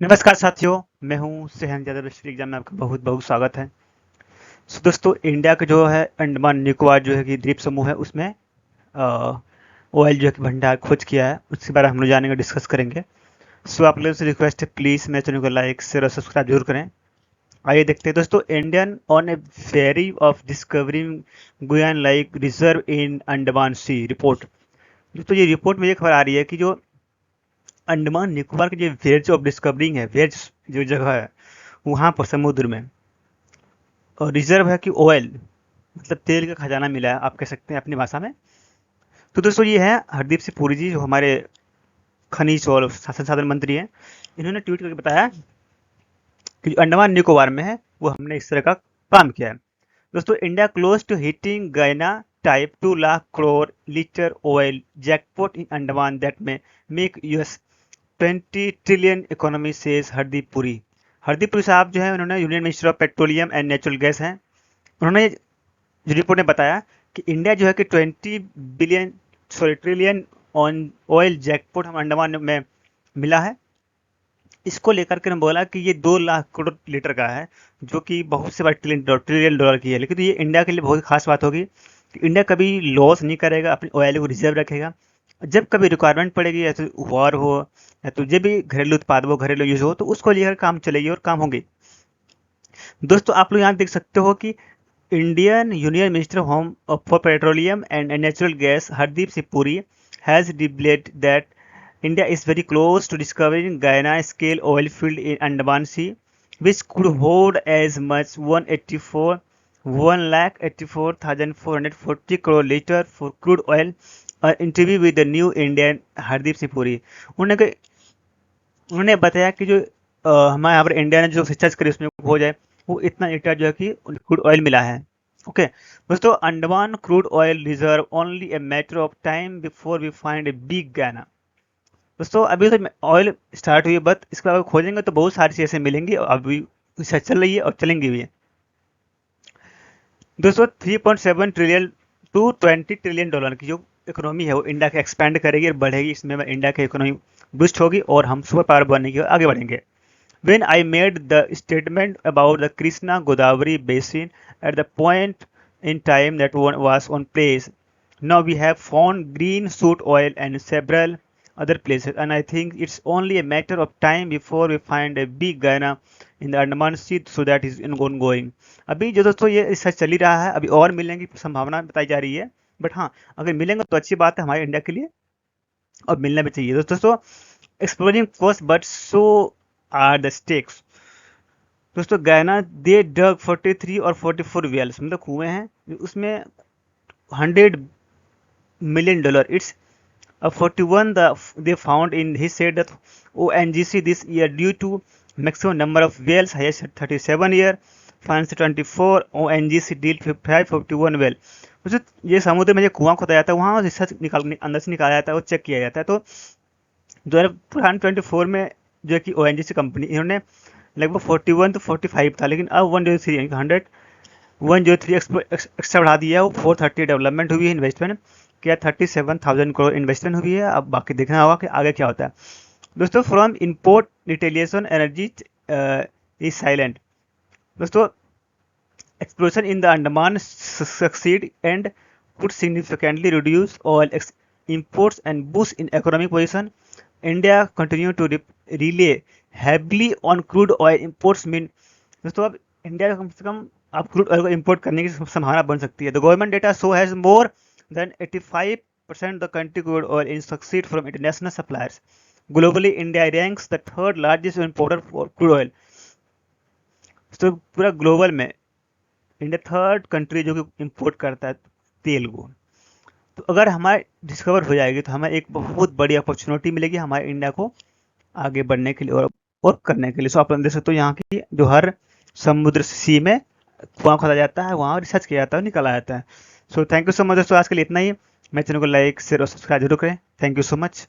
नमस्कार साथियों, मैं हूं सेहन यादव। हिस्ट्री एग्जाम में आपका बहुत बहुत स्वागत है। दोस्तों, इंडिया का जो है अंडमान निकोबार जो है कि द्वीप समूह है, उसमें ऑयल जो है कि भंडार खोज किया है, उसके बारे में हम लोग जानेंगे, डिस्कस करेंगे। सो आप लोगों से रिक्वेस्ट है, प्लीज़ मेरे चैनल को लाइक शेयर और सब्सक्राइब जरूर करें। आइए देखते हैं दोस्तों। Indian on a ferry of discovering Guyana like reserve in Andaman sea report. दोस्तों, ये रिपोर्ट में ये खबर आ रही है कि जो अंडमान निकोबार की जो वेज ऑफ डिस्कवरिंग है, वेज जो जगह है वहाँ पर समुद्र में, और रिजर्व है कि ऑयल, मतलब तेल का खजाना मिला है, आप कह सकते हैं अपनी भाषा में। तो दोस्तों, ये है हरदीप सिंह पुरी जी, जो हमारे खनिज और संसाधन मंत्री हैं। इन्होंने ट्वीट करके बताया कि जो अंडमान निकोबार में है वो हमने इस तरह का काम किया है। दोस्तों, India close to hitting Guyana type 2 lakh crore litre oil jackpot in Andaman that में make US 20 trillion economy, says Hardeep Puri. Hardeep Puri साहब जो है, उन्होंने union minister of petroleum and natural gas हैं। उन्होंने जो रिपोर्ट ने बताया कि इंडिया जो है कि 20 ट्रिलियन ऑन ऑयल जैकपॉट हम अंडमान में मिला है। इसको लेकर के ने बोला कि ये 2 लाख करोड़ लीटर का है, जो कि बहुत से बड़ा ट्रिलियन डॉलर की है। लेकिन तो ये इंडिया के लिए बहुत खास बात होगी कि इंडिया कभी लॉस नहीं करेगा, अपनी ऑयल को रिजर्व रखेगा। जब कभी रिक्वायरमेंट पड़ेगी, या तो वॉर हो या तो जब भी घरेलू उत्पाद हो, घरेलू यूज हो, तो उसको लेकर काम चलेगी और काम होंगे। दोस्तों, आप लोग यहाँ देख सकते हो कि Indian union minister home for petroleum and natural gas Hardeep Singh Puri has declared that India is very close to discovering Guyana-scale oil field in Andaman Sea, which could hold as much 184,440 crore liter for crude oil. Interview with the new Indian Hardeep Singh Puri, उन्होंने उन्होंने बताया कि जो हमारे यहाँ पर India ने जो रिसर्च करी उसमें हो जाए, वो इतना लीटर जो है कि क्रूड ऑयल मिला है। ओके दोस्तों, Andaman crude oil reserve only a matter of time before we find a big Guyana. दोस्तों, अभी तो ऑयल स्टार्ट हुई है, बट इसके बाद खोजेंगे तो बहुत सारी चीजें मिलेंगी, और अभी रिसर्च चल रही है और चलेंगी भी। दोस्तों, 3.7 ट्रिलियन टू 20 ट्रिलियन डॉलर की जो इकोनॉमी है वो इंडिया की एक्सपेंड करेगी और बढ़ेगी। इसमें इंडिया की इकोनॉमी बूस्ट होगी और हम सुपर पावर बनने की ओर आगे बढ़ेंगे। When I made the statement about the Krishna Godavari basin at the point in time that one was on place, now we have found green shoot oil and several other places, and I think it's only a matter of time before we find a big Guyana in the Andaman Sea, so that is ongoing. अभी जो दोस्तों ये research चल ही रहा है, अभी और मिलने की संभावना बताई जा रही है। बट हाँ, अगर मिलेंगे तो अच्छी बात है हमारे इंडिया के लिए, और मिलना भी चाहिए। दोस्तों, exploring coast but so are the stakes. दोस्तों, गयाना दे डग 43 और 44 वेल्स, मतलब कुएं हैं उसमें 100 million dollar. It's 41 they found in, he said that ONGC this year due to maximum number of whales has 37 year France 24 ONGC deal 551 well। दोस्तों, ये समुद्र में जो कुआं खोदा जाता है वहाँ रिसर्च निकाल अंदर से निकाला जाता है और चेक किया जाता है। तो 2024 में जो है कि ONGC कंपनी, इन्होंने लगभग 41 तो 45 था, लेकिन अब 103 यानी कि 103 एक्स्ट्रा बढ़ा दिया है। वो 430 डेवलपमेंट हुई है, इन्वेस्टमेंट क्या 37,000 करोड़ इन्वेस्टमेंट हुई है। अब बाकी देखना होगा कि आगे क्या होता है। दोस्तों, from import retaliation energy is silent. दोस्तों, exploration in the Andaman succeed and could significantly reduce oil imports and boost in economic position. India continue to rely heavily on crude oil imports mean। दोस्तों, अब India का कम से कम आप crude oil को import करने की संभावना बन सकती है। The government data show has more than 85% the country crude oil in succeed from international suppliers. Globally India ranks the third largest importer for crude oil. तो पूरा ग्लोबल में इंडिया थर्ड कंट्री जो कि इंपोर्ट करता है तेल को। तो अगर हमारे डिस्कवर हो जाएगी तो हमें एक बहुत बड़ी अपॉर्चुनिटी मिलेगी हमारे इंडिया को आगे बढ़ने के लिए और करने के लिए। सो आप देख सकते हो यहाँ की जो हर समुद्र सी में कुआं खोदा जाता है, वहाँ रिसर्च किया जाता है, निकाला जाता है। So thank you so much दोस्तों, आज के लिए इतना ही। मैं चैनल को लाइक शेयर और सब्सक्राइब जरूर करें। Thank you so much.